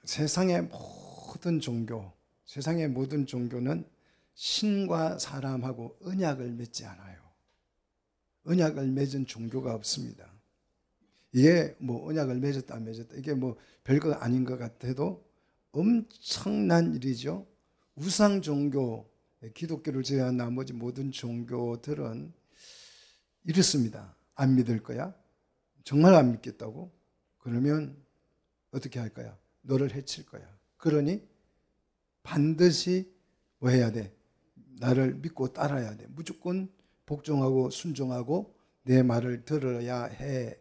세상의 모든 종교는 신과 사람하고 언약을 맺지 않아요. 언약을 맺은 종교가 없습니다. 이게 뭐 언약을 맺었다 안 맺었다 이게 뭐 별거 아닌 것 같아도 엄청난 일이죠. 우상 종교, 기독교를 제외한 나머지 모든 종교들은 이렇습니다. 안 믿을 거야? 정말 안 믿겠다고? 그러면 어떻게 할 거야? 너를 해칠 거야. 그러니 반드시 뭐 해야 돼? 나를 믿고 따라야 돼. 무조건 복종하고 순종하고 내 말을 들어야 해.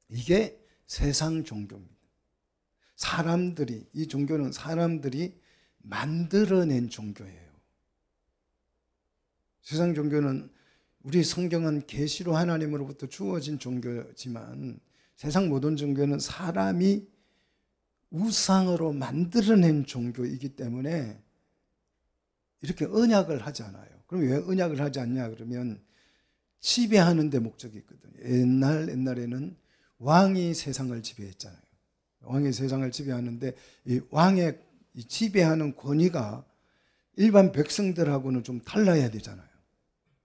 이게 세상 종교입니다. 이 종교는 사람들이 만들어낸 종교예요. 세상 종교는 우리 성경은 계시로 하나님으로부터 주어진 종교지만 세상 모든 종교는 사람이 우상으로 만들어낸 종교이기 때문에 이렇게 언약을 하지 않아요. 그럼 왜 언약을 하지 않냐 그러면 지배하는 데 목적이 있거든요. 옛날에는 왕이 세상을 지배했잖아요. 왕이 세상을 지배하는데 이 왕의 지배하는 권위가 일반 백성들하고는 좀 달라야 되잖아요.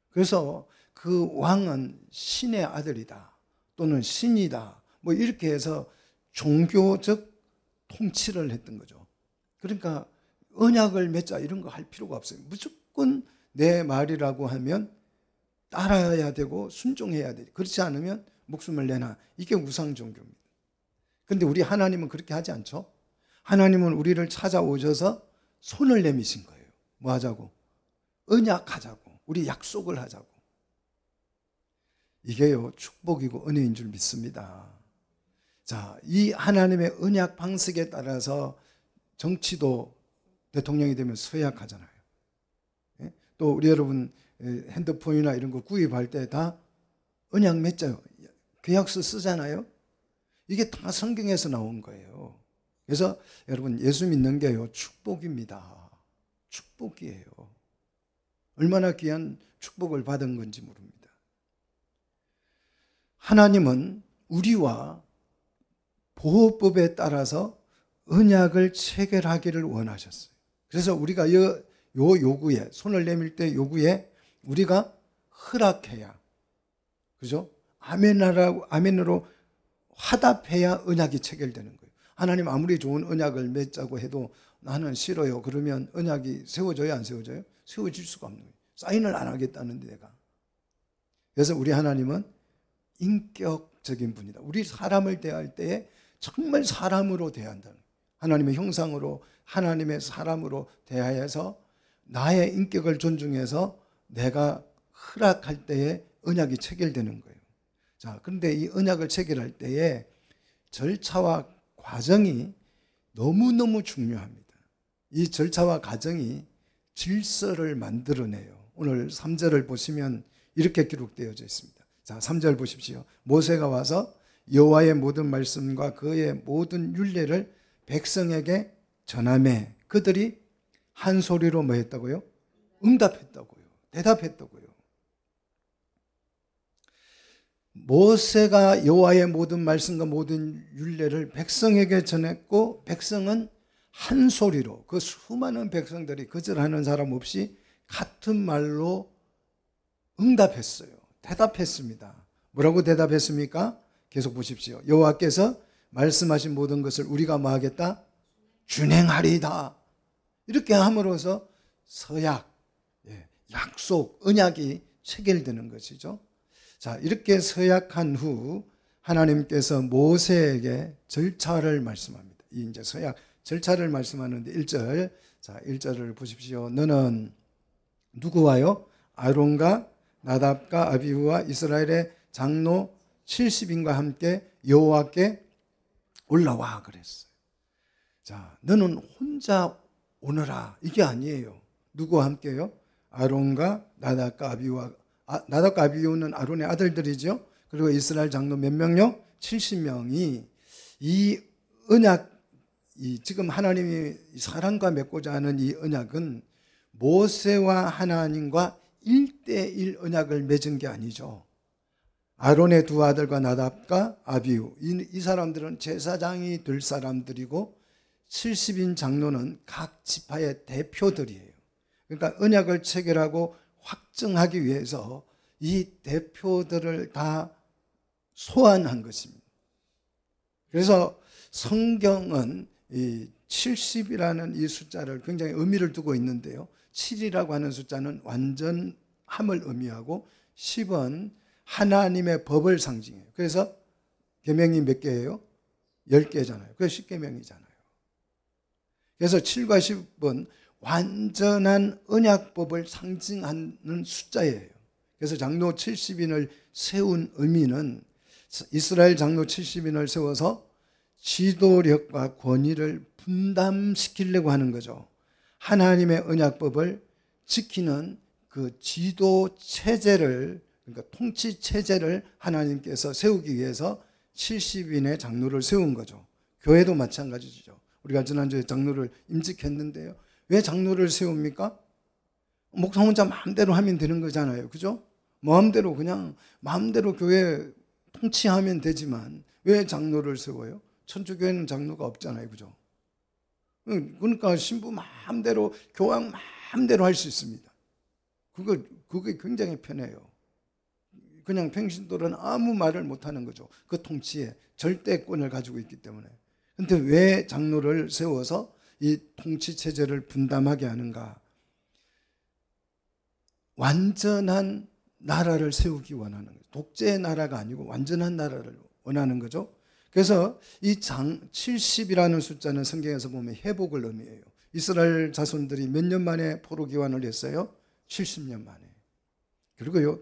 그래서 그 왕은 신의 아들이다 또는 신이다 뭐 이렇게 해서 종교적 통치를 했던 거죠. 그러니까 언약을 맺자 이런 거 할 필요가 없어요. 무조건 내 말이라고 하면 따라야 되고 순종해야 돼. 그렇지 않으면 목숨을 내놔. 이게 우상 종교입니다. 그런데 우리 하나님은 그렇게 하지 않죠. 하나님은 우리를 찾아오셔서 손을 내미신 거예요. 뭐 하자고? 언약하자고. 우리 약속을 하자고. 이게요 축복이고 은혜인 줄 믿습니다. 자, 이 하나님의 언약 방식에 따라서 정치도 대통령이 되면 서약하잖아요. 또 우리 여러분 핸드폰이나 이런 거 구입할 때 다 언약 맺어요. 계약서 쓰잖아요. 이게 다 성경에서 나온 거예요. 그래서 여러분 예수 믿는 게요 축복입니다. 축복이에요. 얼마나 귀한 축복을 받은 건지 모릅니다. 하나님은 우리와 보호법에 따라서 언약을 체결하기를 원하셨어요. 그래서 우리가 요 요구에 손을 내밀 때 요구에 우리가 허락해야, 그죠? 아멘으로 화답해야 언약이 체결되는 거예요. 하나님 아무리 좋은 언약을 맺자고 해도 나는 싫어요. 그러면 언약이 세워져요, 안 세워져요? 세워질 수가 없는 거예요. 사인을 안 하겠다는데 내가. 그래서 우리 하나님은 인격적인 분이다. 우리 사람을 대할 때에 정말 사람으로 대한다는 거예요. 하나님의 형상으로 하나님의 사람으로 대하여서 나의 인격을 존중해서 내가 허락할 때에 언약이 체결되는 거예요. 자, 그런데 이 언약을 체결할 때에 절차와 과정이 너무너무 중요합니다. 이 절차와 과정이 질서를 만들어내요. 오늘 3절을 보시면 이렇게 기록되어져 있습니다. 자, 3절 보십시오. 모세가 와서 여호와의 모든 말씀과 그의 모든 율례를 백성에게 전하매 그들이 한 소리로 뭐 했다고요? 응답했다고요. 대답했다고요. 모세가 여호와의 모든 말씀과 모든 율례를 백성에게 전했고 백성은 한 소리로 그 수많은 백성들이 거절하는 사람 없이 같은 말로 응답했어요. 대답했습니다. 뭐라고 대답했습니까? 계속 보십시오. 여호와께서 말씀하신 모든 것을 우리가 뭐 하겠다? 준행하리이다. 이렇게 함으로써 서약, 약속, 언약이 체결되는 것이죠. 자, 이렇게 서약한 후 하나님께서 모세에게 절차를 말씀합니다. 이 이제 서약 절차를 말씀하는데 1절. 자, 1절을 보십시오. 너는 누구와요? 아론과 나답과 아비후와 이스라엘의 장로 70인과 함께 여호와께 올라와 그랬어요. 자, 너는 혼자 오너라. 이게 아니에요. 누구와 함께요? 아론과 나답과 아비후와 나답과 아비후는 아론의 아들들이죠. 그리고 이스라엘 장로 몇 명요? 70명이 이 언약, 지금 하나님이 사람과 맺고자 하는 이 언약은 모세와 하나님과 1대1 언약을 맺은 게 아니죠. 아론의 두 아들과 나답과 아비후, 이 사람들은 제사장이 될 사람들이고 70인 장로는 각 지파의 대표들이에요. 그러니까 언약을 체결하고 확정하기 위해서 이 대표들을 다 소환한 것입니다. 그래서 성경은 이 70이라는 이 숫자를 굉장히 의미를 두고 있는데요. 7이라고 하는 숫자는 완전함을 의미하고 10은 하나님의 법을 상징해요. 그래서 계명이 몇 개예요? 10개잖아요. 그래서 10계명이잖아요. 그래서 7과 10은 완전한 언약법을 상징하는 숫자예요. 그래서 장로 70인을 세운 의미는 이스라엘 장로 70인을 세워서 지도력과 권위를 분담시키려고 하는 거죠. 하나님의 언약법을 지키는 그 지도 체제를, 그러니까 통치 체제를 하나님께서 세우기 위해서 70인의 장로를 세운 거죠. 교회도 마찬가지죠. 우리가 지난주에 장로를 임직했는데요. 왜 장로를 세웁니까? 목사 혼자 마음대로 하면 되는 거잖아요. 그죠? 마음대로 그냥 마음대로 교회 통치하면 되지만 왜 장로를 세워요? 천주교회는 장로가 없잖아요. 그죠? 그러니까 신부 마음대로, 교황 마음대로 할 수 있습니다. 그게 굉장히 편해요. 그냥 평신도는 아무 말을 못하는 거죠. 그 통치에 절대권을 가지고 있기 때문에. 그런데 왜 장로를 세워서 이 통치 체제를 분담하게 하는가? 완전한 나라를 세우기 원하는 거죠. 독재의 나라가 아니고 완전한 나라를 원하는 거죠. 그래서 이 70이라는 숫자는 성경에서 보면 회복을 의미해요. 이스라엘 자손들이 몇 년 만에 포로 귀환을 했어요? 70년 만에. 그리고요,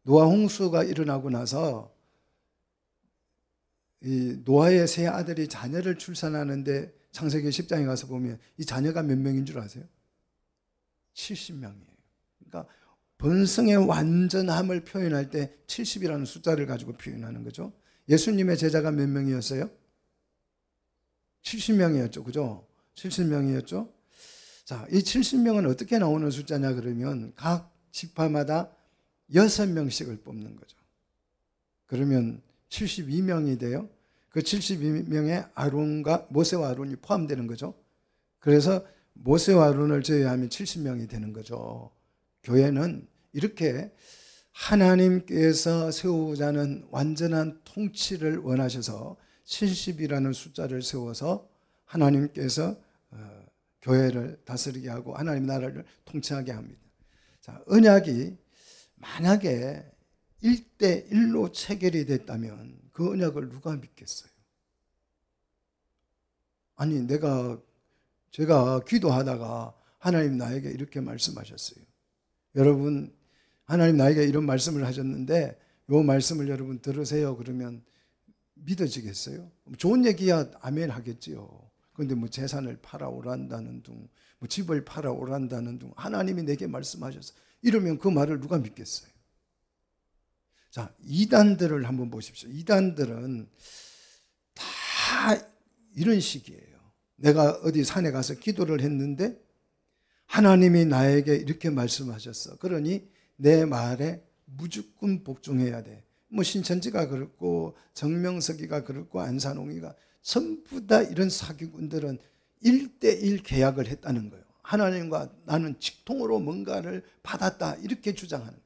노아 홍수가 일어나고 나서 이 노아의 세 아들이 자녀를 출산하는데 창세기 10장에 가서 보면 이 자녀가 몇 명인 줄 아세요? 70명이에요. 그러니까 번성의 완전함을 표현할 때 70이라는 숫자를 가지고 표현하는 거죠. 예수님의 제자가 몇 명이었어요? 70명이었죠. 그죠? 70명이었죠. 자, 이 70명은 어떻게 나오는 숫자냐 그러면 각 지파마다 6명씩을 뽑는 거죠. 그러면 72명이 돼요. 그 72명의 아론과 모세와 아론이 포함되는 거죠. 그래서 모세와 아론을 제외하면 70명이 되는 거죠. 교회는 이렇게 하나님께서 세우자는 완전한 통치를 원하셔서 70이라는 숫자를 세워서 하나님께서 교회를 다스리게 하고 하나님 나라를 통치하게 합니다. 자, 언약이 만약에 1대1로 체결이 됐다면 그 언약을 누가 믿겠어요? 아니, 제가 기도하다가 하나님 나에게 이렇게 말씀하셨어요. 여러분, 하나님 나에게 이런 말씀을 하셨는데 이 말씀을 여러분 들으세요. 그러면 믿어지겠어요? 좋은 얘기야 아멘 하겠지요. 그런데 뭐 재산을 팔아오란다는 둥, 뭐 집을 팔아오란다는 둥, 하나님이 내게 말씀하셨어. 이러면 그 말을 누가 믿겠어요? 자, 이단들을 한번 보십시오. 이단들은 다 이런 식이에요. 내가 어디 산에 가서 기도를 했는데 하나님이 나에게 이렇게 말씀하셨어. 그러니 내 말에 무조건 복종해야 돼. 뭐 신천지가 그렇고 정명석이가 그렇고 안산홍이가 전부 다 이런 사기꾼들은 1대1 계약을 했다는 거예요. 하나님과 나는 직통으로 뭔가를 받았다 이렇게 주장하는 거예요.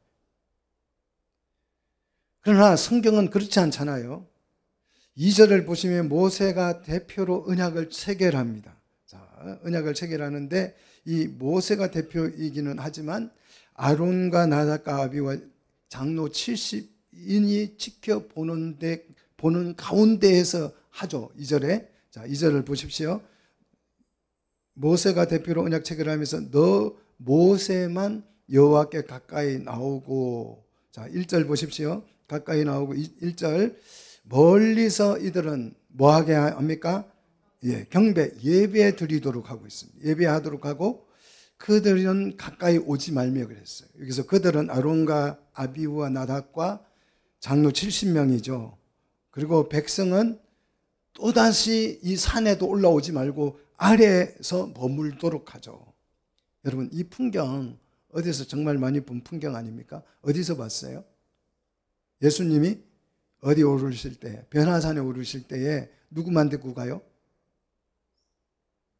그러나 성경은 그렇지 않잖아요. 2절을 보시면 모세가 대표로 언약을 체결합니다. 자, 언약을 체결하는데 이 모세가 대표이기는 하지만 아론과 나답과 아비와 장로 70인이 지켜보는 가운데에서 하죠. 2절에. 자, 2절을 보십시오. 모세가 대표로 언약 체결하면서 너 모세만 여호와께 가까이 나오고, 자, 1절 보십시오. 가까이 나오고 1절 멀리서 이들은 뭐하게 합니까? 예, 경배, 예배 드리도록 하고 있습니다. 예배하도록 하고 그들은 가까이 오지 말며 그랬어요. 여기서 그들은 아론과 아비우와 나답과 장로 70명이죠. 그리고 백성은 또다시 이 산에도 올라오지 말고 아래에서 머물도록 하죠. 여러분, 이 풍경 어디서 정말 많이 본 풍경 아닙니까? 어디서 봤어요? 예수님이 어디 오르실 때, 변화산에 오르실 때에 누구만 데리고 가요?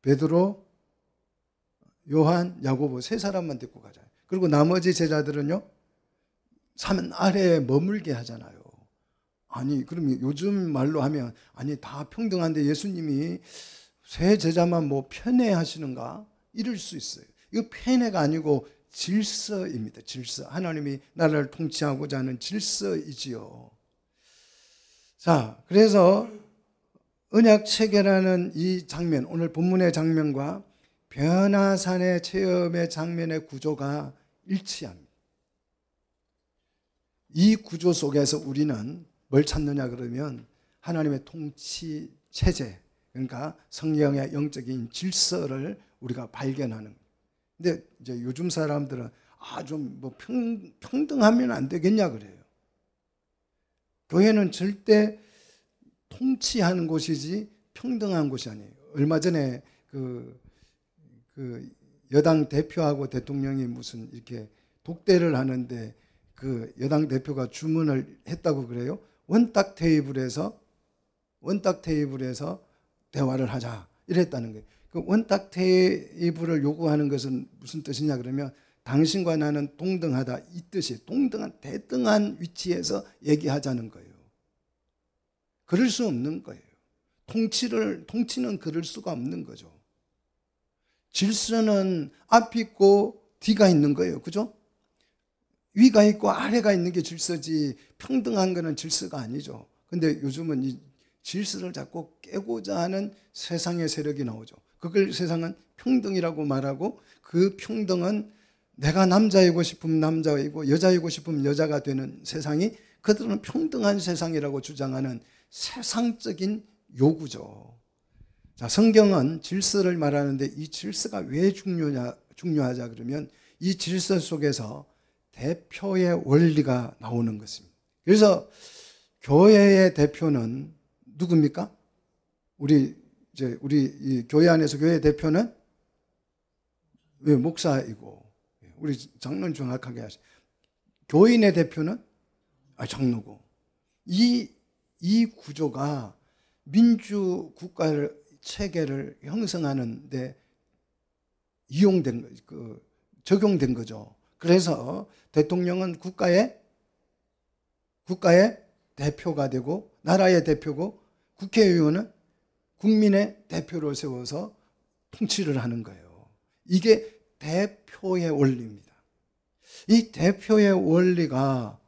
베드로, 요한, 야고보 세 사람만 데리고 가잖아요. 그리고 나머지 제자들은요, 산 아래에 머물게 하잖아요. 아니, 그러면 요즘 말로 하면, 아니, 다 평등한데 예수님이 세 제자만 뭐 편애하시는가? 이럴 수 있어요. 이거 편애가 아니고 질서입니다. 질서. 하나님이 나라를 통치하고자 하는 질서이지요. 자, 그래서 언약 체계라는 이 장면, 오늘 본문의 장면과 변화산의 체험의 장면의 구조가 일치합니다. 이 구조 속에서 우리는 뭘 찾느냐 그러면 하나님의 통치 체제, 그러니까 성경의 영적인 질서를 우리가 발견하는 거예요. 근데 이제 요즘 사람들은 좀 뭐 평등하면 안 되겠냐 그래요. 교회는 절대 통치하는 곳이지 평등한 곳이 아니에요. 얼마 전에 그 여당 대표하고 대통령이 무슨 이렇게 독대를 하는데 그 여당 대표가 주문을 했다고 그래요. 원딱 테이블에서 대화를 하자 이랬다는 거예요. 그 원딱 테이블을 요구하는 것은 무슨 뜻이냐 그러면 당신과 나는 동등하다 이 뜻이에요. 동등한 대등한 위치에서 얘기하자는 거예요. 그럴 수 없는 거예요. 통치는 그럴 수가 없는 거죠. 질서는 앞이 있고 뒤가 있는 거예요. 그죠? 위가 있고 아래가 있는 게 질서지 평등한 거는 질서가 아니죠. 근데 요즘은 이 질서를 자꾸 깨고자 하는 세상의 세력이 나오죠. 그걸 세상은 평등이라고 말하고 그 평등은 내가 남자이고 싶으면 남자이고 여자이고 싶으면 여자가 되는 세상이 그들은 평등한 세상이라고 주장하는 세상적인 요구죠. 자, 성경은 질서를 말하는데 이 질서가 왜 중요하자 그러면 이 질서 속에서 대표의 원리가 나오는 것입니다. 그래서 교회의 대표는 누굽니까? 우리 이 교회 안에서 교회 대표는 왜 목사이고 우리 장로는 정확하게 하시. 교인의 대표는 장로고 이 구조가 민주 국가를 체계를 형성하는데 적용된 거죠. 그래서 대통령은 국가의 대표가 되고 나라의 대표고 국회의원은 국민의 대표로 세워서 통치를 하는 거예요. 이게 대표의 원리입니다. 이 대표의 원리가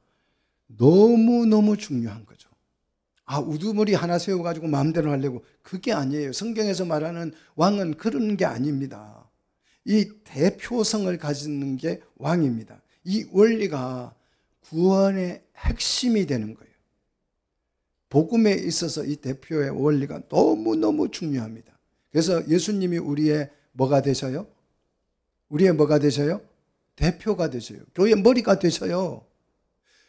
너무너무 중요한 거죠. 우두머리 하나 세워가지고 마음대로 하려고 그게 아니에요. 성경에서 말하는 왕은 그런 게 아닙니다. 이 대표성을 가지는 게 왕입니다. 이 원리가 구원의 핵심이 되는 거예요. 복음에 있어서 이 대표의 원리가 너무너무 중요합니다. 그래서 예수님이 우리의 뭐가 되셔요? 우리의 뭐가 되셔요? 대표가 되셔요. 교회의 머리가 되셔요.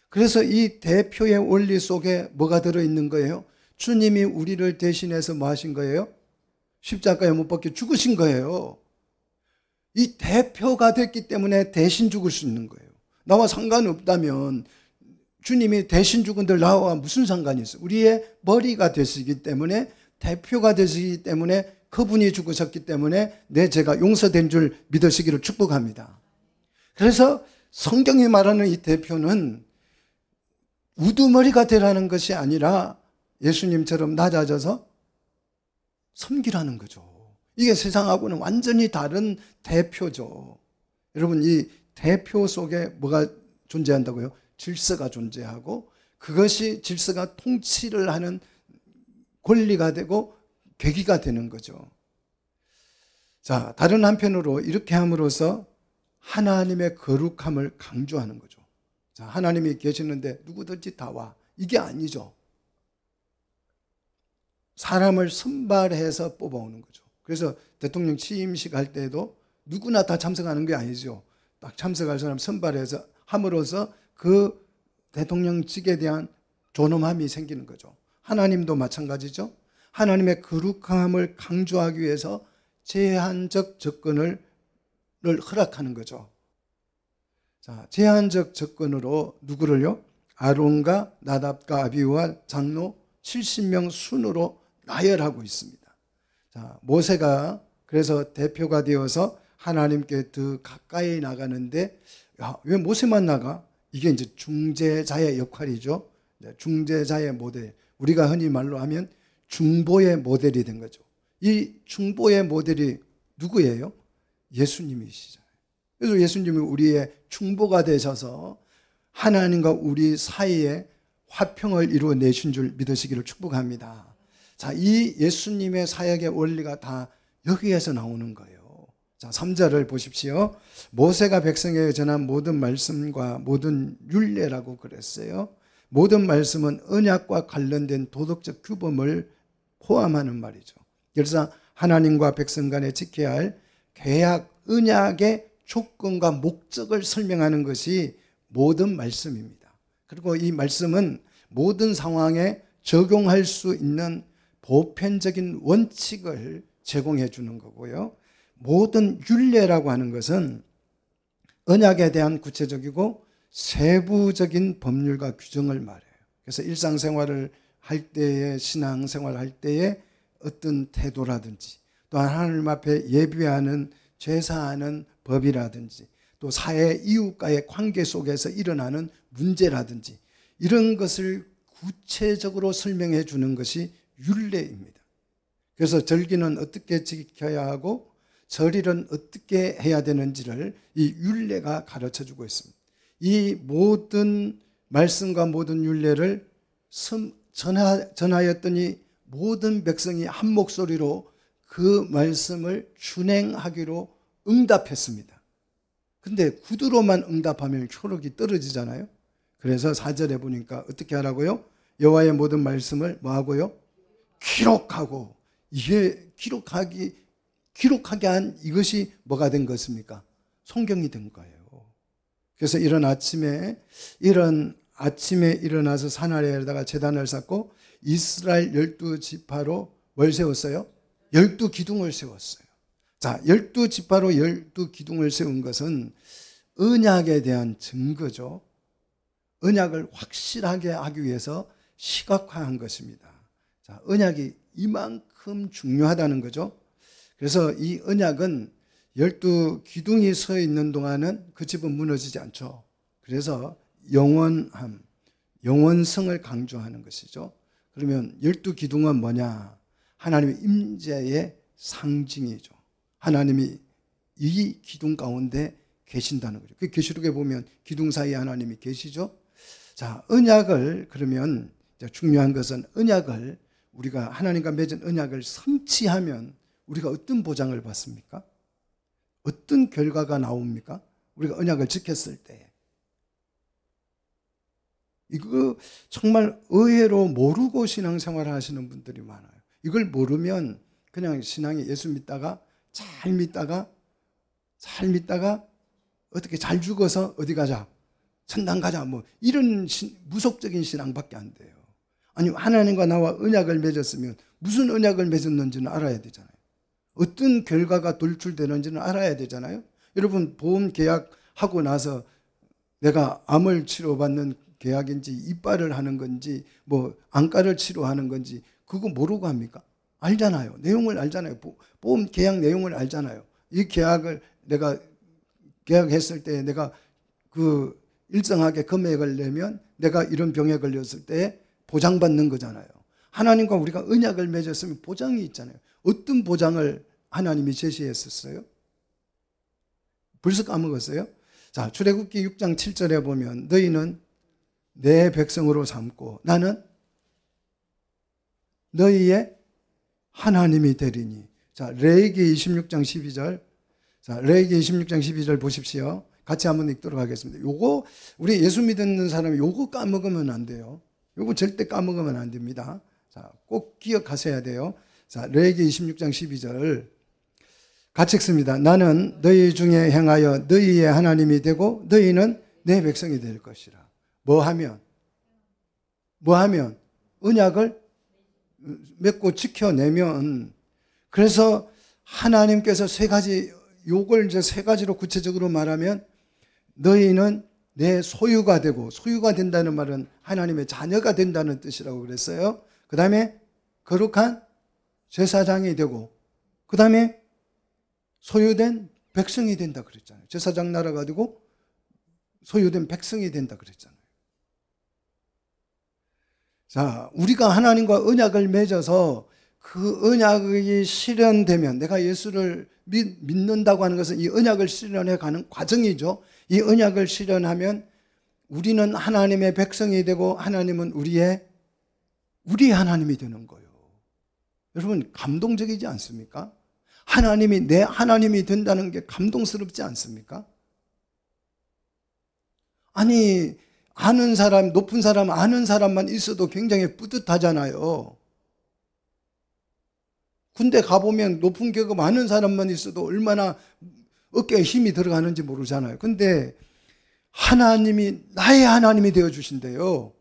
그래서 이 대표의 원리 속에 뭐가 들어있는 거예요? 주님이 우리를 대신해서 뭐 하신 거예요? 십자가에 못 박혀 죽으신 거예요. 이 대표가 됐기 때문에 대신 죽을 수 있는 거예요. 나와 상관없다면 주님이 대신 죽은들 나와 무슨 상관이 있어요? 우리의 머리가 되시기 때문에 대표가 되시기 때문에 그분이 죽으셨기 때문에 내 죄가 용서된 줄 믿으시기를 축복합니다. 그래서 성경이 말하는 이 대표는 우두머리가 되라는 것이 아니라 예수님처럼 낮아져서 섬기라는 거죠. 이게 세상하고는 완전히 다른 대표죠. 여러분, 이 대표 속에 뭐가 존재한다고요? 질서가 존재하고 그것이 질서가 통치를 하는 권리가 되고 계기가 되는 거죠. 자, 다른 한편으로 이렇게 함으로써 하나님의 거룩함을 강조하는 거죠. 자, 하나님이 계시는데 누구든지 다 와. 이게 아니죠. 사람을 선발해서 뽑아오는 거죠. 그래서 대통령 취임식 할 때도 누구나 다 참석하는 게 아니죠. 딱 참석할 사람 선발해서 함으로써 그 대통령직에 대한 존엄함이 생기는 거죠. 하나님도 마찬가지죠. 하나님의 거룩함을 강조하기 위해서 제한적 접근을 허락하는 거죠. 자, 제한적 접근으로 누구를요? 아론과 나답과 아비후와 장로 70명 순으로 나열하고 있습니다. 자, 모세가 그래서 대표가 되어서 하나님께 더 가까이 나가는데, 왜 모세만 나가? 이게 이제 중재자의 역할이죠. 중재자의 모델. 우리가 흔히 말로 하면 중보의 모델이 된 거죠. 이 중보의 모델이 누구예요? 예수님이시잖아요. 그래서 예수님이 우리의 중보가 되셔서 하나님과 우리 사이에 화평을 이루어내신 줄 믿으시기를 축복합니다. 자, 이 예수님의 사역의 원리가 다 여기에서 나오는 거예요. 자, 3절을 보십시오. 모세가 백성에게 전한 모든 말씀과 모든 율례라고 그랬어요. 모든 말씀은 언약과 관련된 도덕적 규범을 포함하는 말이죠. 그래서 하나님과 백성 간에 지켜야 할 계약, 언약의 조건과 목적을 설명하는 것이 모든 말씀입니다. 그리고 이 말씀은 모든 상황에 적용할 수 있는 보편적인 원칙을 제공해 주는 거고요. 모든 율례라고 하는 것은 언약에 대한 구체적이고 세부적인 법률과 규정을 말해요. 그래서 일상생활을 할 때에, 신앙생활을 할 때에 어떤 태도라든지, 또 하나님 앞에 예배하는, 제사하는 법이라든지, 또 사회 이웃과의 관계 속에서 일어나는 문제라든지, 이런 것을 구체적으로 설명해 주는 것이 율례입니다. 그래서 절기는 어떻게 지켜야 하고 절일은 어떻게 해야 되는지를 이 율례가 가르쳐 주고 있습니다. 이 모든 말씀과 모든 율례를 전하였더니 모든 백성이 한 목소리로 그 말씀을 준행하기로 응답했습니다. 근데 구두로만 응답하면 효력이 떨어지잖아요. 그래서 4절에 보니까 어떻게 하라고요? 여호와의 모든 말씀을 뭐하고요? 기록하고. 이게 기록하게 한 이것이 뭐가 된 것입니까? 성경이 된 거예요. 그래서 이런 아침에 일어나서 산 아래에다가 제단을 쌓고 이스라엘 12지파로 뭘 세웠어요? 12기둥을 세웠어요. 자, 12지파로 12기둥을 세운 것은 언약에 대한 증거죠. 언약을 확실하게 하기 위해서 시각화한 것입니다. 자, 언약이 이만큼 중요하다는 거죠. 그래서 이 언약은 12기둥이 서 있는 동안은 그 집은 무너지지 않죠. 그래서 영원함, 영원성을 강조하는 것이죠. 그러면 12기둥은 뭐냐? 하나님의 임재의 상징이죠. 하나님이 이 기둥 가운데 계신다는 거죠. 그 계시록에 보면 기둥 사이에 하나님이 계시죠. 자, 언약을, 그러면 중요한 것은 언약을, 우리가 하나님과 맺은 언약을 성취하면 우리가 어떤 보장을 받습니까? 어떤 결과가 나옵니까? 우리가 언약을 지켰을 때. 이거 정말 의외로 모르고 신앙생활을 하시는 분들이 많아요. 이걸 모르면 그냥 신앙이 예수 믿다가 잘 믿다가 어떻게 잘 죽어서 어디 가자, 천당 가자, 뭐 이런 무속적인 신앙밖에 안 돼요. 아니, 하나님과 나와 언약을 맺었으면 무슨 언약을 맺었는지는 알아야 되잖아요. 어떤 결과가 돌출되는지는 알아야 되잖아요. 여러분, 보험 계약하고 나서 내가 암을 치료받는 계약인지 이빨을 하는 건지 뭐 안과를 치료하는 건지 그거 모르고 합니까? 알잖아요. 내용을 알잖아요. 보험 계약 내용을 알잖아요. 이 계약을 내가 계약했을 때 내가 그 일정하게 금액을 내면 내가 이런 병에 걸렸을 때 보장받는 거잖아요. 하나님과 우리가 언약을 맺었으면 보장이 있잖아요. 어떤 보장을 하나님이 제시했었어요? 벌써 까먹었어요? 자, 출애굽기 6장 7절에 보면 너희는 내 백성으로 삼고 나는 너희의 하나님이 되리니. 자, 레위기 26장 12절. 자, 레위기 26장 12절 보십시오. 같이 한번 읽도록 하겠습니다. 요거 우리 예수 믿는 사람이 요거 까먹으면 안 돼요. 요거 절대 까먹으면 안 됩니다. 자, 꼭 기억하셔야 돼요. 자, 레위기 26장 12절 같이 읽습니다. 나는 너희 중에 행하여 너희의 하나님이 되고 너희는 내 백성이 될 것이라. 뭐 하면? 언약을 맺고 지켜내면. 그래서 하나님께서 세 가지, 요걸 이제 세 가지로 구체적으로 말하면 너희는 내 소유가 되고, 소유가 된다는 말은 하나님의 자녀가 된다는 뜻이라고 그랬어요. 그 다음에 거룩한 제사장이 되고, 그 다음에 소유된 백성이 된다 그랬잖아요. 제사장 나라가 되고 소유된 백성이 된다 그랬잖아요. 자, 우리가 하나님과 언약을 맺어서 그 언약이 실현되면, 내가 예수를 믿는다고 하는 것은 이 언약을 실현해 가는 과정이죠. 이 언약을 실현하면 우리는 하나님의 백성이 되고 하나님은 우리의 하나님이 되는 거예요. 여러분, 감동적이지 않습니까? 하나님이 내 하나님이 된다는 게 감동스럽지 않습니까? 아니, 아는 사람, 높은 사람, 아는 사람만 있어도 굉장히 뿌듯하잖아요. 군대 가보면 높은 계급 아는 사람만 있어도 얼마나 어깨에 힘이 들어가는지 모르잖아요. 근데 하나님이 나의 하나님이 되어주신대요.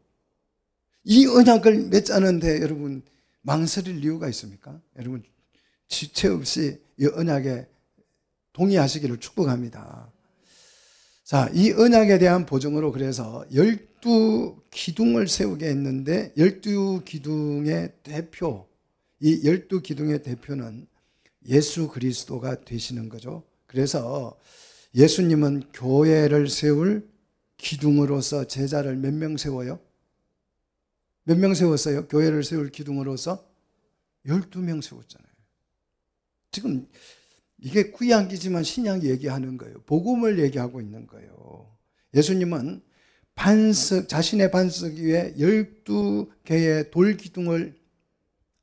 이 언약을 맺자는데 여러분 망설일 이유가 있습니까? 여러분 지체 없이 이 언약에 동의하시기를 축복합니다. 자, 이 언약에 대한 보증으로 그래서 12기둥을 세우게 했는데 12기둥의 대표, 이 12기둥의 대표는 예수 그리스도가 되시는 거죠. 그래서 예수님은 교회를 세울 기둥으로서 제자를 몇 명 세워요? 몇 명 세웠어요? 교회를 세울 기둥으로서 12명 세웠잖아요. 지금 이게 구약이지만 신약이 얘기하는 거예요. 복음을 얘기하고 있는 거예요. 예수님은 자신의 반석 위에 12개의 돌기둥을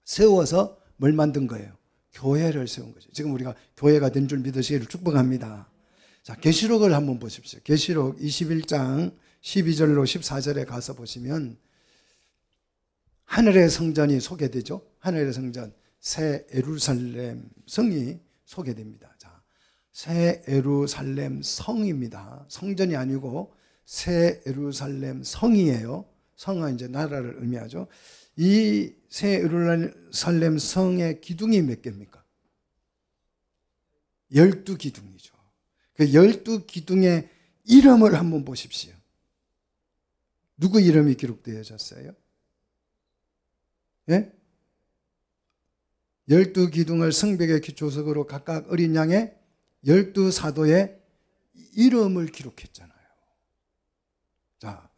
세워서 뭘 만든 거예요? 교회를 세운 거죠. 지금 우리가 교회가 된 줄 믿으시기를 축복합니다. 자, 계시록을 한번 보십시오. 계시록 21장 12절로 14절에 가서 보시면 하늘의 성전이 소개되죠. 하늘의 성전, 새 예루살렘 성이 소개됩니다. 자, 새 예루살렘 성입니다. 성전이 아니고 새 예루살렘 성이에요. 성은 이제 나라를 의미하죠. 이 새 예루살렘 성의 기둥이 몇 개입니까? 12기둥이죠. 그 12기둥의 이름을 한번 보십시오. 누구 이름이 기록되어졌어요? 예? 12기둥을 성벽의 기초석으로 각각 어린 양의 12사도의 이름을 기록했잖아요. 자,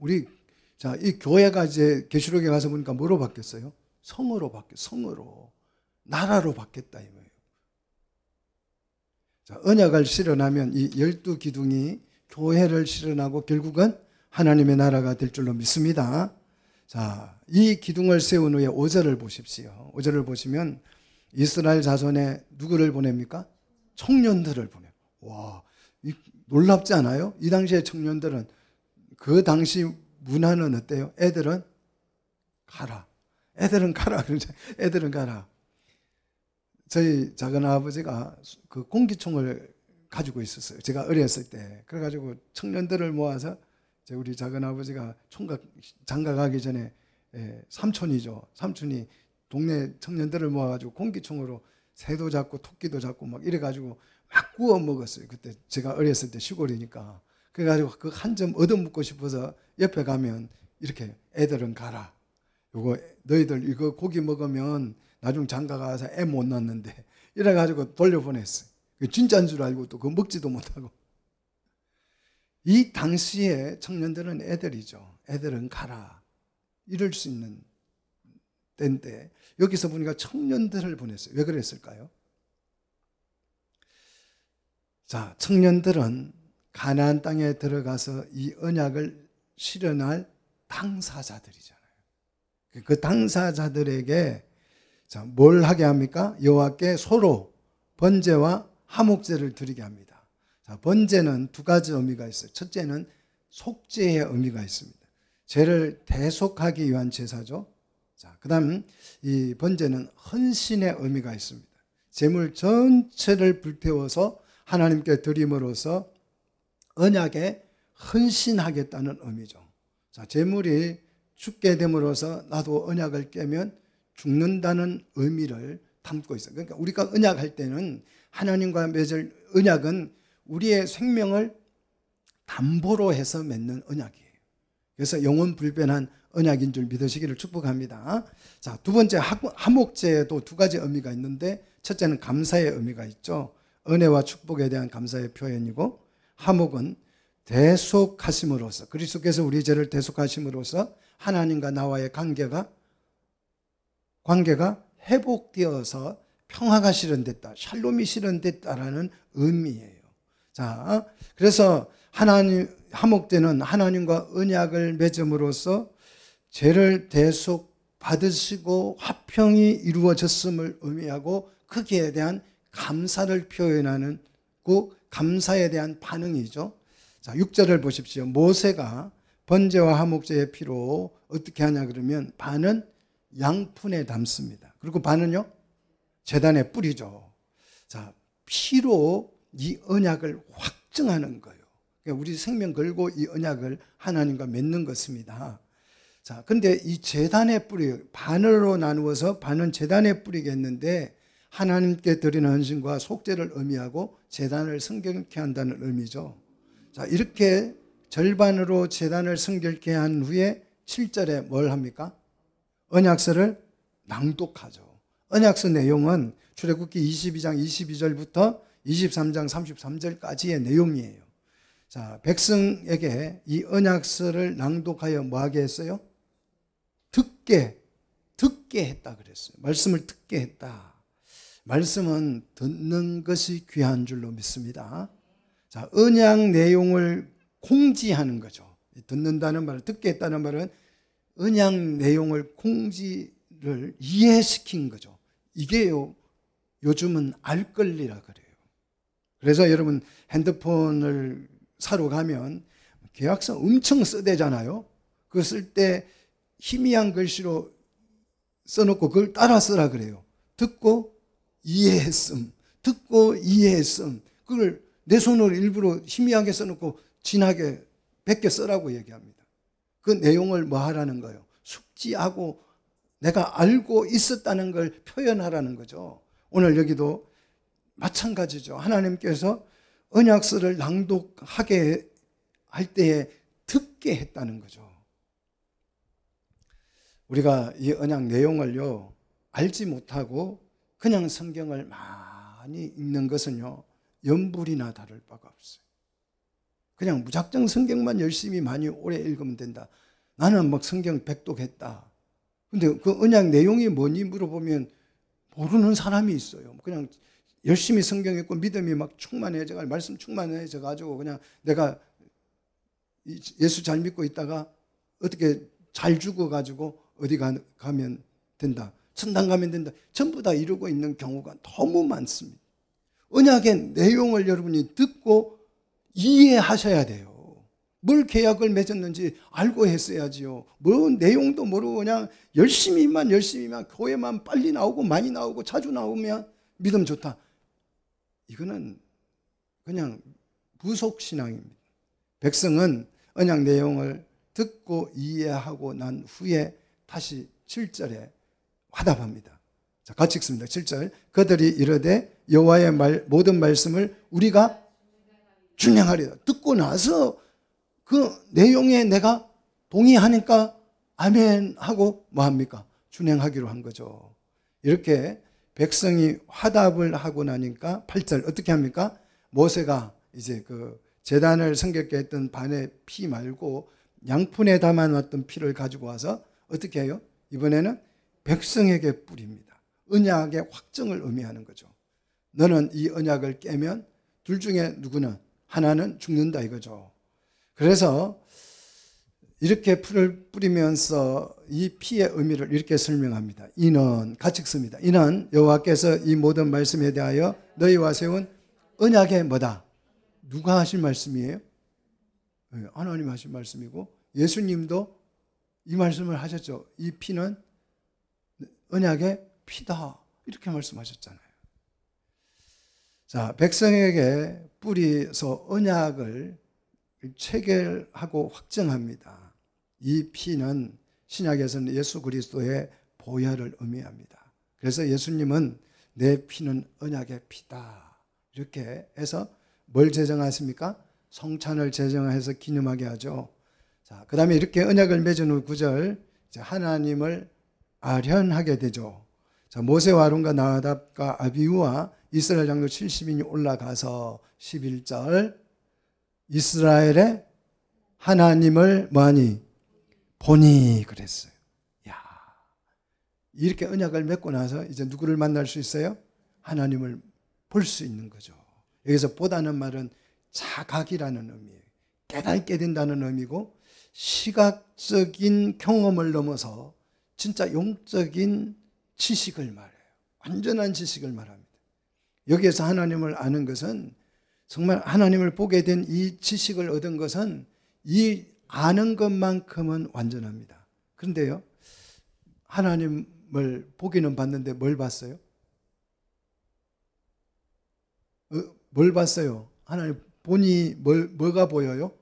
이 교회가 이제 계시록에 가서 보니까 뭐로 바뀌었어요? 성으로 성으로. 나라로 바뀌었다, 이 말이에요. 자, 언약을 실현하면 이 12기둥이 교회를 실현하고 결국은 하나님의 나라가 될 줄로 믿습니다. 자, 이 기둥을 세운 후에 5절을 보십시오. 5절을 보시면 이스라엘 자손에 누구를 보냅니까? 청년들을 보내요. 와, 놀랍지 않아요? 이 당시의 청년들은 그 당시 문화는 어때요? 애들은 가라. 애들은 가라. 애들은 가라. 저희 작은 아버지가 그 공기총을 가지고 있었어요. 제가 어렸을 때. 그래가지고 청년들을 모아서 우리 작은 아버지가 총각 장가가기 전에 삼촌이죠. 삼촌이 동네 청년들을 모아가지고 공기총으로 새도 잡고 토끼도 잡고 막 이래가지고 막 구워 먹었어요. 그때 제가 어렸을 때 시골이니까. 그래가지고 그 한 점 얻어먹고 싶어서 옆에 가면 이렇게 애들은 가라. 요거 너희들 이거 고기 먹으면 나중 장가 가서 애 못 낳는데 이래가지고 돌려보냈어요. 진짜인 줄 알고 또 그거 먹지도 못하고. 이 당시에 청년들은 애들이죠. 애들은 가라. 이럴 수 있는 때인데 여기서 보니까 청년들을 보냈어요. 왜 그랬을까요? 자, 청년들은 가나안 땅에 들어가서 이 언약을 실현할 당사자들이잖아요. 그 당사자들에게 자, 뭘 하게 합니까? 여호와께 소로 번제와 화목제를 드리게 합니다. 자, 번제는 두 가지 의미가 있어요. 첫째는 속죄의 의미가 있습니다. 죄를 대속하기 위한 제사죠. 자, 그다음 이 번제는 헌신의 의미가 있습니다. 제물 전체를 불태워서 하나님께 드림으로써 언약에 헌신하겠다는 의미죠. 자, 제물이 죽게 됨으로써 나도 언약을 깨면 죽는다는 의미를 담고 있어요. 그러니까 우리가 언약할 때는 하나님과 맺을 언약은 우리의 생명을 담보로 해서 맺는 언약이에요. 그래서 영원 불변한 언약인 줄 믿으시기를 축복합니다. 자, 두 번째 화목제에도 두 가지 의미가 있는데 첫째는 감사의 의미가 있죠. 은혜와 축복에 대한 감사의 표현이고, 화목은 대속하심으로써, 그리스도께서 우리 죄를 대속하심으로써 하나님과 나와의 관계가 회복되어서 평화가 실현됐다, 샬롬이 실현됐다라는 의미예요. 자, 그래서 화목제는 하나님과 언약을 맺음으로써 죄를 대속받으시고 화평이 이루어졌음을 의미하고, 거기에 대한 감사를 표현하는 감사에 대한 반응이죠. 자, 6절을 보십시오. 모세가 번제와 화목제의 피로 어떻게 하냐 그러면 반은 양푼에 담습니다. 그리고 반은요? 제단에 뿌리죠. 자, 피로 이 언약을 확증하는 거예요. 그러니까 우리 생명 걸고 이 언약을 하나님과 맺는 것입니다. 자, 근데 이 제단에 반으로 나누어서 반은 제단에 뿌리겠는데, 하나님께 드리는 헌신과 속죄를 의미하고 제단을 성결케 한다는 의미죠. 자, 이렇게 절반으로 제단을 성결케 한 후에 7절에 뭘 합니까? 언약서를 낭독하죠. 언약서 내용은 출애굽기 22장 22절부터 23장 33절까지의 내용이에요. 자, 백성에게 이 언약서를 낭독하여 뭐하게 했어요? 듣게 했다 그랬어요. 말씀을 듣게 했다. 말씀은 듣는 것이 귀한 줄로 믿습니다. 자, 언약 내용을 공지하는 거죠. 듣는다는 말은, 듣게 했다는 말은 언약 내용을 공지를 이해시킨 거죠. 이게요, 요즘은 알 권리라 그래요. 그래서 여러분 핸드폰을 사러 가면 계약서 엄청 써대잖아요. 그거 쓸 때 희미한 글씨로 써놓고 그걸 따라 쓰라 그래요. 듣고 이해했음. 그걸 내 손으로 일부러 희미하게 써놓고 진하게 베껴 쓰라고 얘기합니다. 그 내용을 뭐 하라는 거예요? 숙지하고 내가 알고 있었다는 걸 표현하라는 거죠. 오늘 여기도 마찬가지죠. 하나님께서 언약서를 낭독하게 할 때에 듣게 했다는 거죠. 우리가 이 언약 내용을요, 알지 못하고 그냥 성경을 많이 읽는 것은요, 염불이나 다를 바가 없어요. 그냥 무작정 성경만 열심히 많이 오래 읽으면 된다. 나는 막 성경 백독했다. 근데 그 언약 내용이 뭐니 물어보면 모르는 사람이 있어요. 그냥 열심히 성경 읽고 믿음이 막 충만해져, 말씀 충만해져 가지고 그냥 내가 예수 잘 믿고 있다가 어떻게 잘 죽어 가지고 어디 가면 된다, 천당 가면 된다, 전부 다 이루고 있는 경우가 너무 많습니다. 언약의 내용을 여러분이 듣고 이해하셔야 돼요. 뭘 계약을 맺었는지 알고 했어야지요. 뭐 내용도 모르고 그냥 열심히만 교회만 빨리 나오고 많이 나오고 자주 나오면 믿음 좋다, 이거는 그냥 부속신앙입니다. 백성은 언약 내용을 듣고 이해하고 난 후에 다시 7절에 화답합니다. 자, 같이 읽습니다. 7절. 그들이 이르되 여호와의 모든 말씀을 우리가 준행하리라. 듣고 나서 그 내용에 내가 동의하니까 아멘 하고 뭐합니까? 준행하기로 한 거죠. 이렇게 백성이 화답을 하고 나니까 8절 어떻게 합니까? 모세가 이제 그 제단을 성결케 했던 반의 피 말고 양푼에 담아놨던 피를 가지고 와서 어떻게 해요? 이번에는 백성에게 뿌립니다. 언약의 확정을 의미하는 거죠. 너는 이 언약을 깨면 둘 중에 누구는 하나는 죽는다 이거죠. 그래서 이렇게 풀을 뿌리면서 이 피의 의미를 이렇게 설명합니다. 이는, 같이 읽습니다. 이는 여호와께서 이 모든 말씀에 대하여 너희와 세운 언약의 뭐다? 누가 하신 말씀이에요? 하나님 하신 말씀이고, 예수님도 이 말씀을 하셨죠. 이 피는 언약의 피다, 이렇게 말씀하셨잖아요. 자, 백성에게 뿌리서 언약을 체결하고 확정합니다. 이 피는 신약에서는 예수 그리스도의 보혈을 의미합니다. 그래서 예수님은 내 피는 언약의 피다, 이렇게 해서 뭘 제정하십니까? 성찬을 제정해서 기념하게 하죠. 자, 그 다음에 이렇게 언약을 맺은 후 9절, 이제 하나님을 아련하게 되죠. 자, 자, 모세와 아론과 나답과 아비후와 이스라엘 장로 70인이 올라가서 11절 이스라엘의 하나님을 뭐하니? 보니 그랬어요. 야, 이렇게 언약을 맺고 나서 이제 누구를 만날 수 있어요? 하나님을 볼 수 있는 거죠. 여기서 보다는 말은 자각이라는 의미예요. 깨닫게 된다는 의미고 시각적인 경험을 넘어서 진짜 영적인 지식을 말해요. 완전한 지식을 말합니다. 여기에서 하나님을 아는 것은 정말 하나님을 보게 된 이 지식을 얻은 것은 이 아는 것만큼은 완전합니다. 그런데요, 하나님을 보기는 봤는데 뭘 봤어요? 뭘 봤어요? 하나님 보니 뭐가 보여요?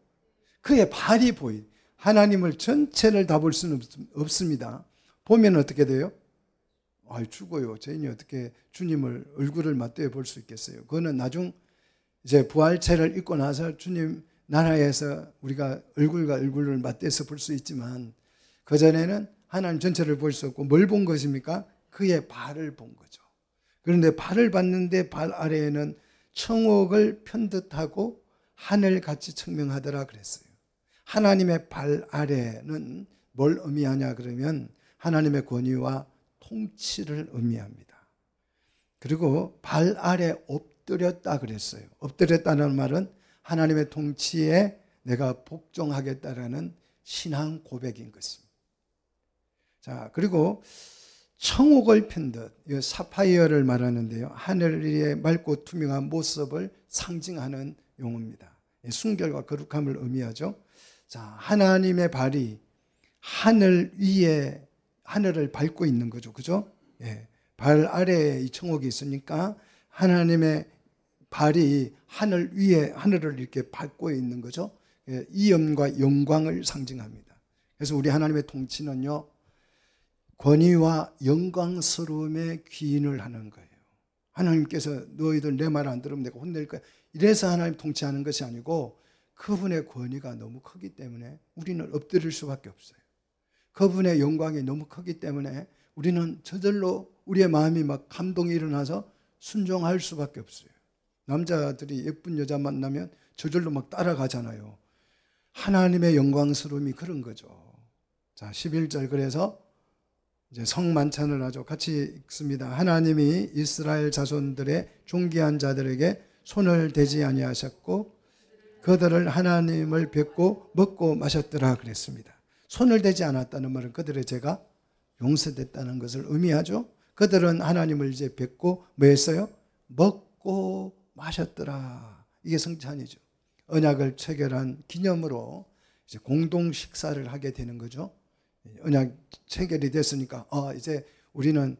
그의 발이 보이. 하나님을 전체를 다 볼 수는 없습니다. 보면 어떻게 돼요? 죽어요. 저희는 어떻게 주님을 얼굴을 맞대어 볼 수 있겠어요? 그거는 나중 이제 부활체를 입고 나서 주님 나라에서 우리가 얼굴과 얼굴을 맞대서 볼 수 있지만 그전에는 하나님 전체를 볼 수 없고 뭘 본 것입니까? 그의 발을 본 거죠. 그런데 발을 봤는데 발 아래에는 청옥을 편듯하고 하늘같이 청명하더라 그랬어요. 하나님의 발 아래는 뭘 의미하냐 그러면 하나님의 권위와 통치를 의미합니다. 그리고 발 아래 엎드렸다 그랬어요. 엎드렸다는 말은 하나님의 통치에 내가 복종하겠다라는 신앙 고백인 것입니다. 자, 그리고 청옥을 편듯 사파이어를 말하는데요. 하늘 위의 맑고 투명한 모습을 상징하는 용어입니다. 순결과 거룩함을 의미하죠. 자, 하나님의 발이 하늘 위에 하늘을 밟고 있는 거죠. 그죠? 예. 발 아래에 이 청옥이 있으니까 하나님의 발이 하늘 위에 하늘을 이렇게 밟고 있는 거죠. 예. 이엄과 영광을 상징합니다. 그래서 우리 하나님의 통치는요, 권위와 영광스러움에 귀인을 하는 거예요. 하나님께서 너희들 내 말 안 들으면 내가 혼낼 거야. 이래서 하나님 통치하는 것이 아니고 그분의 권위가 너무 크기 때문에 우리는 엎드릴 수밖에 없어요. 그분의 영광이 너무 크기 때문에 우리는 저절로 우리의 마음이 막 감동이 일어나서 순종할 수밖에 없어요. 남자들이 예쁜 여자 만나면 저절로 막 따라가잖아요. 하나님의 영광스러움이 그런 거죠. 자, 11절 그래서 이제 성만찬을 하죠. 같이 읽습니다. 하나님이 이스라엘 자손들의 존귀한 자들에게 손을 대지 아니하셨고 그들을 하나님을 뵙고 먹고 마셨더라 그랬습니다. 손을 대지 않았다는 말은 그들의 죄가 용서됐다는 것을 의미하죠. 그들은 하나님을 이제 뵙고 뭐 했어요? 먹고 마셨더라. 이게 성찬이죠. 언약을 체결한 기념으로 이제 공동 식사를 하게 되는 거죠. 언약 체결이 됐으니까 이제 우리는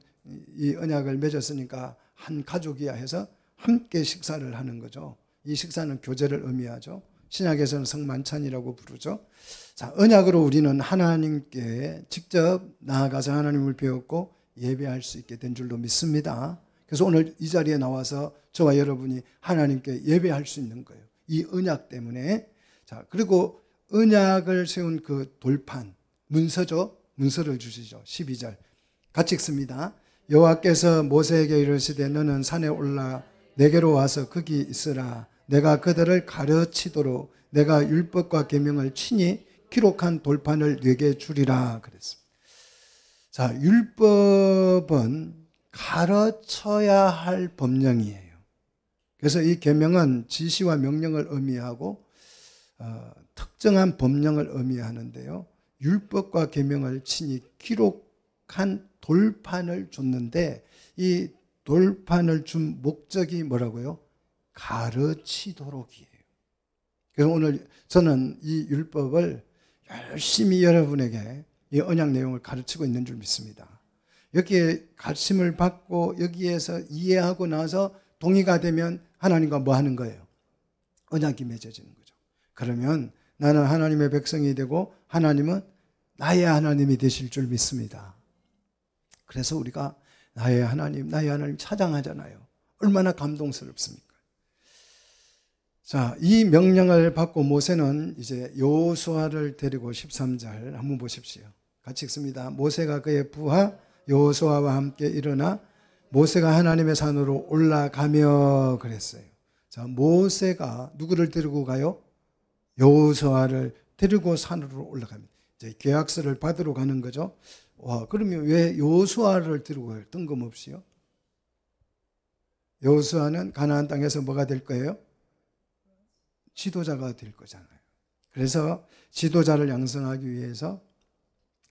이 언약을 맺었으니까 한 가족이야 해서 함께 식사를 하는 거죠. 이 식사는 교제를 의미하죠. 신약에서는 성만찬이라고 부르죠. 자, 언약으로 우리는 하나님께 직접 나아가서 하나님을 배웠고 예배할 수 있게 된 줄로 믿습니다. 그래서 오늘 이 자리에 나와서 저와 여러분이 하나님께 예배할 수 있는 거예요. 이 언약 때문에. 자, 그리고 언약을 세운 그 돌판, 문서죠. 문서를 주시죠. 12절. 같이 읽습니다. 여호와께서 모세에게 이르시되 너는 산에 올라 내게로 와서 거기 있으라. 내가 그들을 가르치도록 내가 율법과 계명을 친히 기록한 돌판을 네게 주리라 그랬습니다. 자, 율법은 가르쳐야 할 법령이에요. 그래서 이 계명은 지시와 명령을 의미하고 특정한 법령을 의미하는데요. 율법과 계명을 친히 기록한 돌판을 줬는데 이 돌판을 준 목적이 뭐라고요? 가르치도록이에요. 그래서 오늘 저는 이 율법을 열심히 여러분에게 이 언약 내용을 가르치고 있는 줄 믿습니다. 여기에 가르침을 받고 여기에서 이해하고 나서 동의가 되면 하나님과 뭐 하는 거예요? 언약이 맺어지는 거죠. 그러면 나는 하나님의 백성이 되고 하나님은 나의 하나님이 되실 줄 믿습니다. 그래서 우리가 나의 하나님 찬양하잖아요. 얼마나 감동스럽습니까? 자, 이 명령을 받고 모세는 이제 여호수아를 데리고 13절 한번 보십시오. 같이 읽습니다. 모세가 그의 부하 여호수아와 함께 일어나 모세가 하나님의 산으로 올라가며 그랬어요. 자, 모세가 누구를 데리고 가요? 여호수아를 데리고 산으로 올라갑니다. 이제 계약서를 받으러 가는 거죠. 와, 그러면 왜 여호수아를 데리고 가요? 뜬금없이요? 여호수아는 가나안 땅에서 뭐가 될 거예요? 지도자가 될 거잖아요. 그래서 지도자를 양성하기 위해서,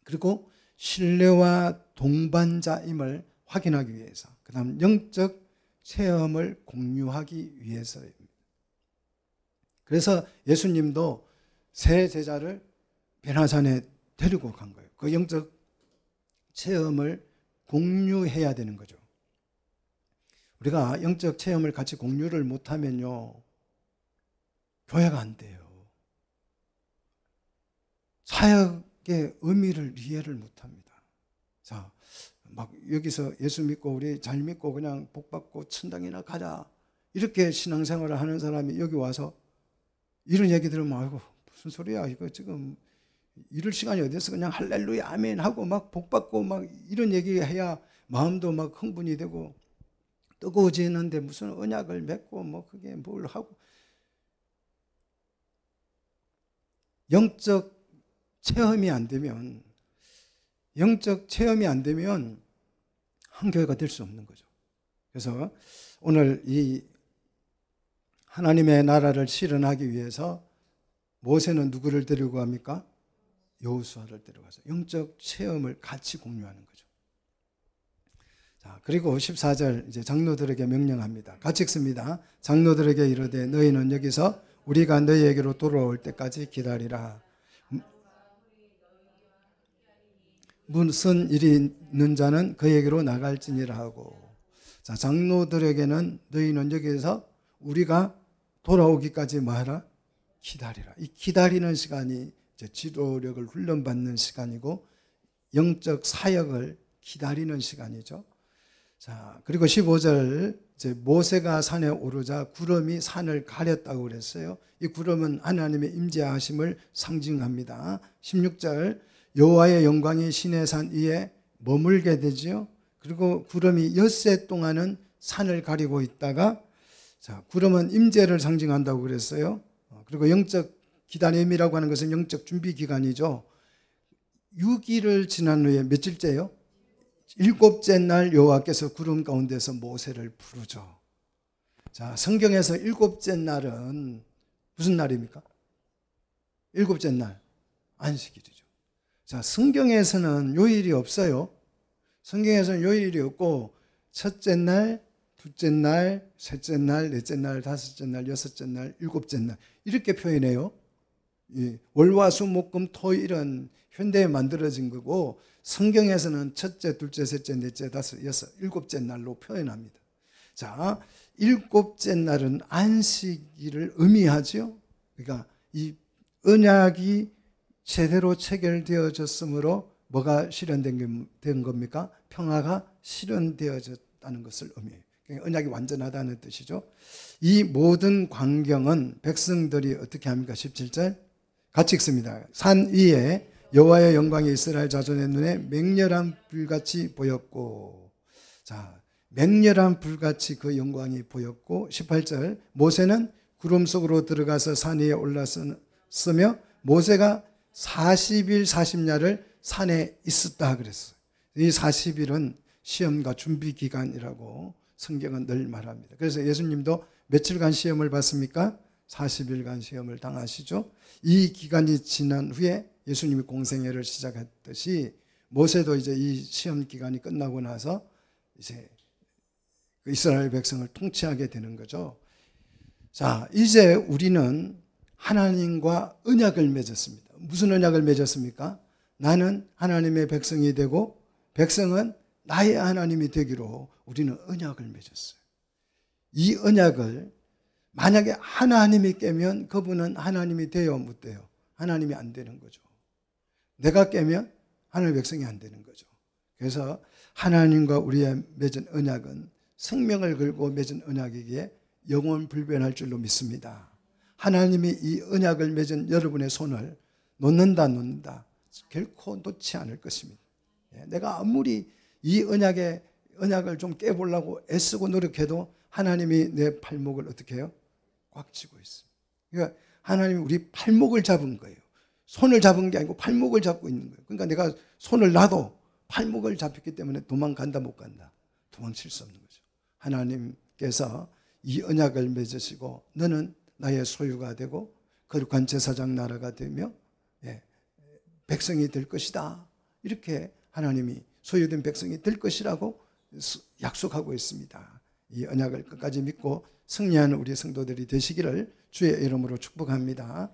그리고 신뢰와 동반자임을 확인하기 위해서, 그 다음 영적 체험을 공유하기 위해서입니다. 그래서 예수님도 새 제자를 베나산에 데리고 간 거예요. 그 영적 체험을 공유해야 되는 거죠. 우리가 영적 체험을 같이 공유를 못하면요, 교회가 안 돼요. 사역의 의미를 이해를 못합니다. 자, 막 여기서 예수 믿고 우리 잘 믿고 그냥 복 받고 천당이나 가자, 이렇게 신앙생활을 하는 사람이 여기 와서 이런 얘기 들으면 아이고 무슨 소리야, 이거 지금 이럴 시간이 어디서 그냥 할렐루야 아멘 하고 막 복 받고 막 이런 얘기 해야 마음도 막 흥분이 되고 뜨거워지는데 무슨 언약을 맺고 뭐 그게 뭘 하고. 영적 체험이 안 되면 한 교회가 될 수 없는 거죠. 그래서 오늘 이 하나님의 나라를 실현하기 위해서 모세는 누구를 데리고 갑니까? 여호수아를 데려가서 영적 체험을 같이 공유하는 거죠. 자, 그리고 14절 이제 장로들에게 명령합니다. 같이 읽습니다. 장로들에게 이르되 너희는 여기서 우리가 너희에게로 돌아올 때까지 기다리라. 무슨 일이 있는 자는 그에게로 나갈지니라 하고. 자, 장로들에게는 너희는 여기서 우리가 돌아오기까지 뭐하라? 기다리라. 이 기다리는 시간이 이제 지도력을 훈련받는 시간이고 영적 사역을 기다리는 시간이죠. 자, 그리고 15절 이제 모세가 산에 오르자 구름이 산을 가렸다고 그랬어요. 이 구름은 하나님의 임재하심을 상징합니다. 16절 여호와의 영광이 시내산 위에 머물게 되지요. 그리고 구름이 엿새 동안은 산을 가리고 있다가, 자, 구름은 임재를 상징한다고 그랬어요. 그리고 영적 기다림이라고 하는 것은 영적 준비 기간이죠. 6일을 지난 후에 며칠째요? 7째 날 여호와께서 구름 가운데서 모세를 부르죠. 자, 성경에서 7째 날은 무슨 날입니까? 7째 날 안식일이죠. 자, 성경에서는 요일이 없어요. 성경에서는 요일이 없고 첫째 날, 둘째 날, 셋째 날, 넷째 날, 다섯째 날, 여섯째 날, 7째 날 이렇게 표현해요. 월화수목금 토일은 현대에 만들어진 거고 성경에서는 첫째, 둘째, 셋째, 넷째, 다섯, 여섯, 7째 날로 표현합니다. 자, 7째 날은 안식일을 의미하죠. 그러니까 이 언약이 제대로 체결되어졌으므로 뭐가 실현된 겁니까? 평화가 실현되어졌다는 것을 의미해요. 그러니까 언약이 완전하다는 뜻이죠. 이 모든 광경은 백성들이 어떻게 합니까? 17절 같이 읽습니다. 산 위에 여호와의 영광이 이스라엘 자손의 눈에 맹렬한 불같이 보였고, 자, 맹렬한 불같이 그 영광이 보였고, 18절 모세는 구름 속으로 들어가서 산 위에 올랐으며 모세가 40일 40야를 산에 있었다 그랬어요. 이 40일은 시험과 준비 기간이라고 성경은 늘 말합니다. 그래서 예수님도 며칠간 시험을 받습니까? 40일간 시험을 당하시죠. 이 기간이 지난 후에 예수님이 공생애를 시작했듯이 모세도 이제 이 시험 기간이 끝나고 나서 이제 이스라엘 백성을 통치하게 되는 거죠. 자, 이제 우리는 하나님과 언약을 맺었습니다. 무슨 언약을 맺었습니까? 나는 하나님의 백성이 되고 백성은 나의 하나님이 되기로 우리는 언약을 맺었어요. 이 언약을 만약에 하나님이 깨면 그분은 하나님이 돼요, 못 돼요? 하나님이 안 되는 거죠. 내가 깨면 하나님의 백성이 안 되는 거죠. 그래서 하나님과 우리의 맺은 언약은 생명을 걸고 맺은 언약이기에 영원 불변할 줄로 믿습니다. 하나님이 이 언약을 맺은 여러분의 손을 놓는다 결코 놓지 않을 것입니다. 내가 아무리 이 언약을 좀 깨보려고 애쓰고 노력해도 하나님이 내 팔목을 어떻게 해요? 꽉 쥐고 있습니다. 그러니까 하나님이 우리 팔목을 잡은 거예요. 손을 잡은 게 아니고 팔목을 잡고 있는 거예요. 그러니까 내가 손을 놔도 팔목을 잡혔기 때문에 도망간다 못 간다. 도망칠 수 없는 거죠. 하나님께서 이 언약을 맺으시고 너는 나의 소유가 되고 거룩한 제사장 나라가 되며 백성이 될 것이다. 이렇게 하나님이 소유된 백성이 될 것이라고 약속하고 있습니다. 이 언약을 끝까지 믿고 승리하는 우리 성도들이 되시기를 주의 이름으로 축복합니다.